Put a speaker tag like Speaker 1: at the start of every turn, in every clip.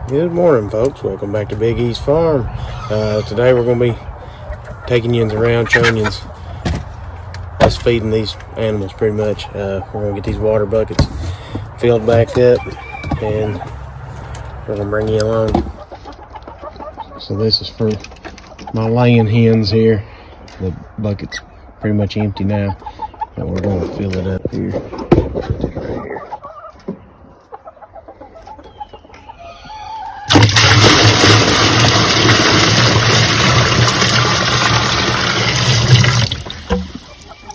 Speaker 1: Good morning, folks. Welcome back to Big East Farm. Today we're going to be taking you around, showing you us feeding these animals pretty much. We're going to get these water buckets filled back up and we're going to bring you along. So this is for my laying hens here. The bucket's pretty much empty now, but we're going to fill it up here. Right here.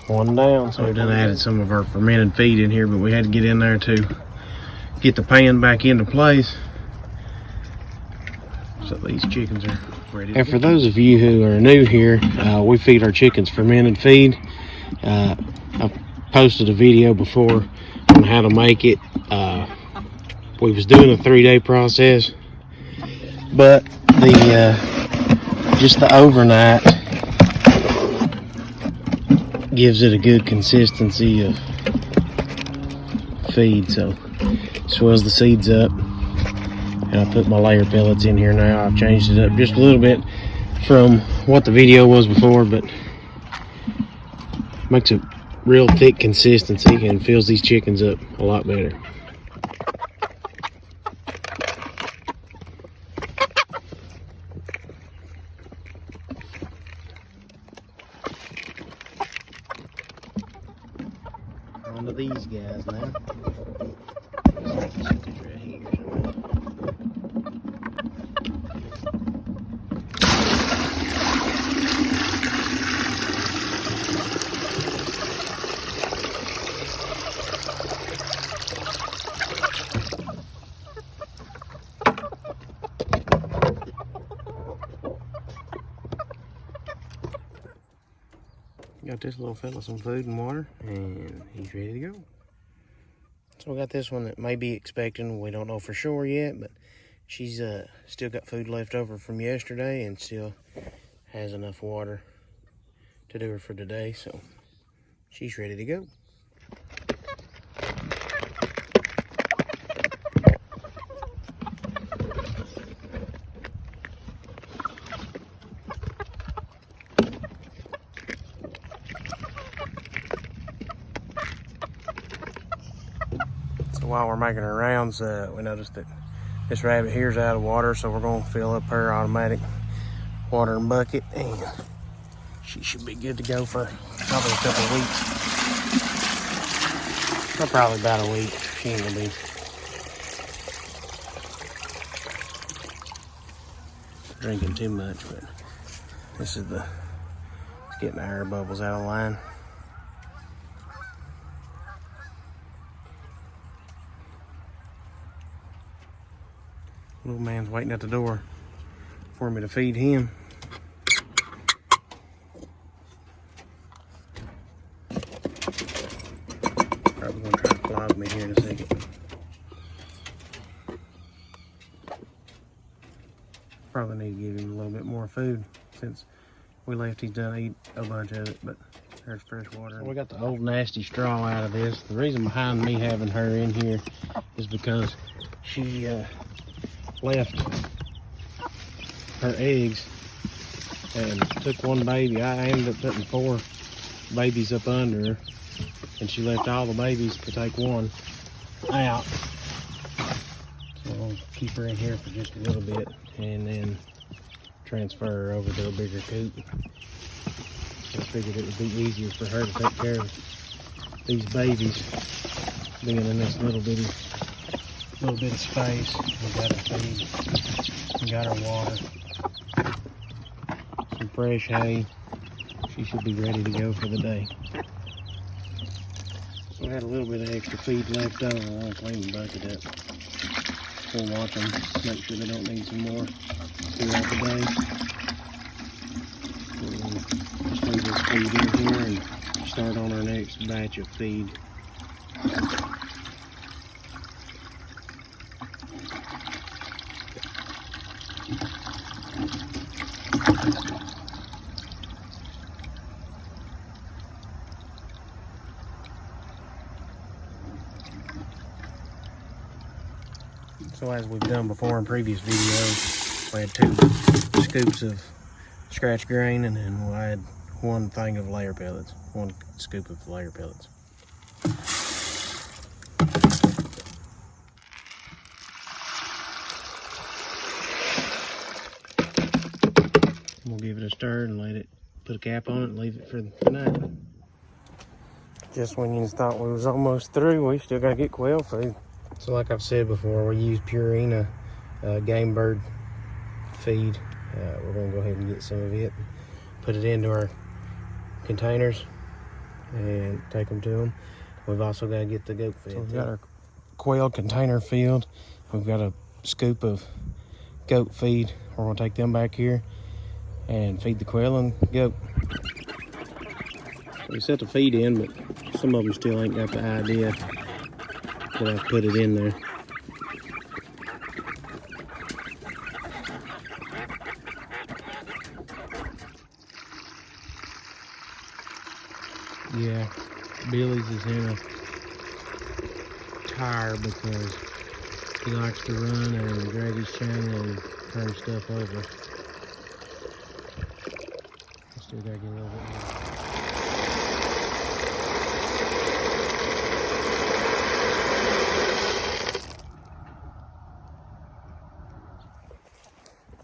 Speaker 1: One down. So we've done added some of our fermented feed in here, but we had to get in there to get the pan back into place. So these chickens are ready. And for those of you who are new here, we feed our chickens fermented feed. I posted a video before on how to make it. We was doing a 3-day process, but just the overnight gives it a good consistency of feed. So swells the seeds up, and I put my layer pellets in here now. I've changed it up just a little bit from what the video was before, but makes a real thick consistency and fills these chickens up a lot better. On to these guys now. Right here. Got this little fella some food and water, and he's ready to go. So we got this one that may be expecting. We don't know for sure yet, but she's still got food left over from yesterday and still has enough water to do her for today, so she's ready to go. While we're making our rounds, we noticed that this rabbit here's out of water, so we're going to fill up her automatic watering bucket, and she should be good to go for probably a couple of weeks. Or probably about a week. She ain't gonna be drinking too much, but this is it's getting the air bubbles out of line. Little man's waiting at the door for me to feed him. Probably gonna try to flog me here in a second. Probably need to give him a little bit more food since we left. He's done eat a bunch of it, but there's fresh water. So we got the old nasty straw out of this. The reason behind me having her in here is because she left her eggs and took one baby. I ended up putting 4 babies up under her, and she left all the babies to take one out. So I'll keep her in here for just a little bit and then transfer her over to a bigger coop. So I figured it would be easier for her to take care of these babies being in this little bit of space. We got her feed, we got her water, some fresh hay. She should be ready to go for the day. So we had a little bit of extra feed left over. I'll clean the bucket up. We'll watch them, make sure they don't need some more throughout the day. We'll just leave this feed in here and start on our next batch of feed. So as we've done before in previous videos, we had 2 scoops of scratch grain, and then we'll add 1 thing of layer pellets, 1 scoop of layer pellets. We'll give it a stir and let it, put a cap on it and leave it for the night. Just when you thought we was almost through, we still gotta get quail food. So like I've said before, we use Purina game bird feed. We're gonna go ahead and get some of it, put it into our containers and take them to them. We've also got to get the goat feed. So we've got our quail container filled. We've got a scoop of goat feed. We're gonna take them back here and feed the quail and goat. So we set the feed in, but some of them still ain't got the idea that I've put it in there. Yeah, Billy's is in a tire because he likes to run and drag his chain and turn stuff over. Still gotta get a little bit more.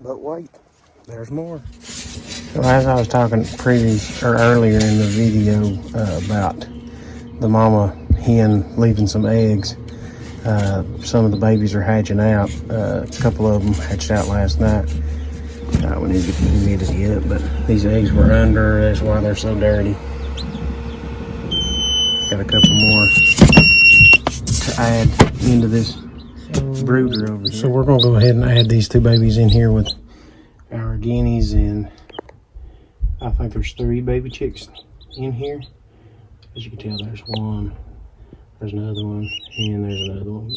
Speaker 1: But wait, there's more. So as I was talking earlier in the video about the mama hen leaving some eggs, some of the babies are hatching out. A couple of them hatched out last night. We need to get the humidity up, but these eggs were under. That's why they're so dirty. Got a couple more to add into this brooder over here. So we're gonna go ahead and add these 2 babies in here with our guineas, and I think there's 3 baby chicks in here. As you can tell, there's 1, there's another one, and there's another one.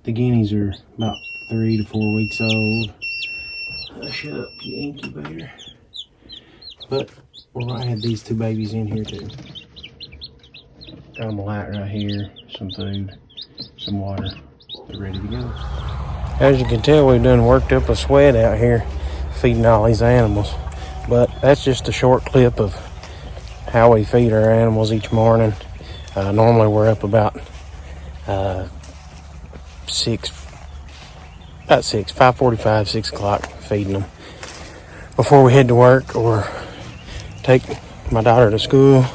Speaker 1: The guineas are about 3 to 4 weeks old. Shut up, you incubator. But we're gonna add these 2 babies in here too. Got them a light right here, some food, some water. They're ready to go. As you can tell, we've done worked up a sweat out here feeding all these animals. But that's just a short clip of how we feed our animals each morning. Normally we're up about 5:45, 6 o'clock feeding them before we head to work or take my daughter to school.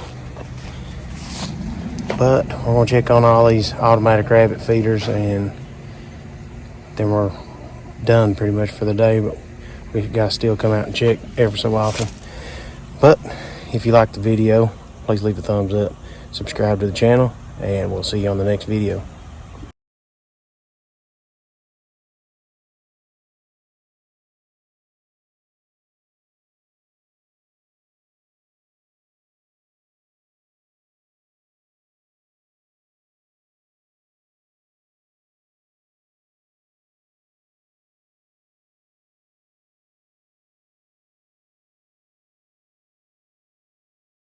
Speaker 1: But we're gonna check on all these automatic rabbit feeders, and then we're done pretty much for the day. But we've got to still come out and check every so often. But if you liked the video, please leave a thumbs up, subscribe to the channel, and we'll see you on the next video.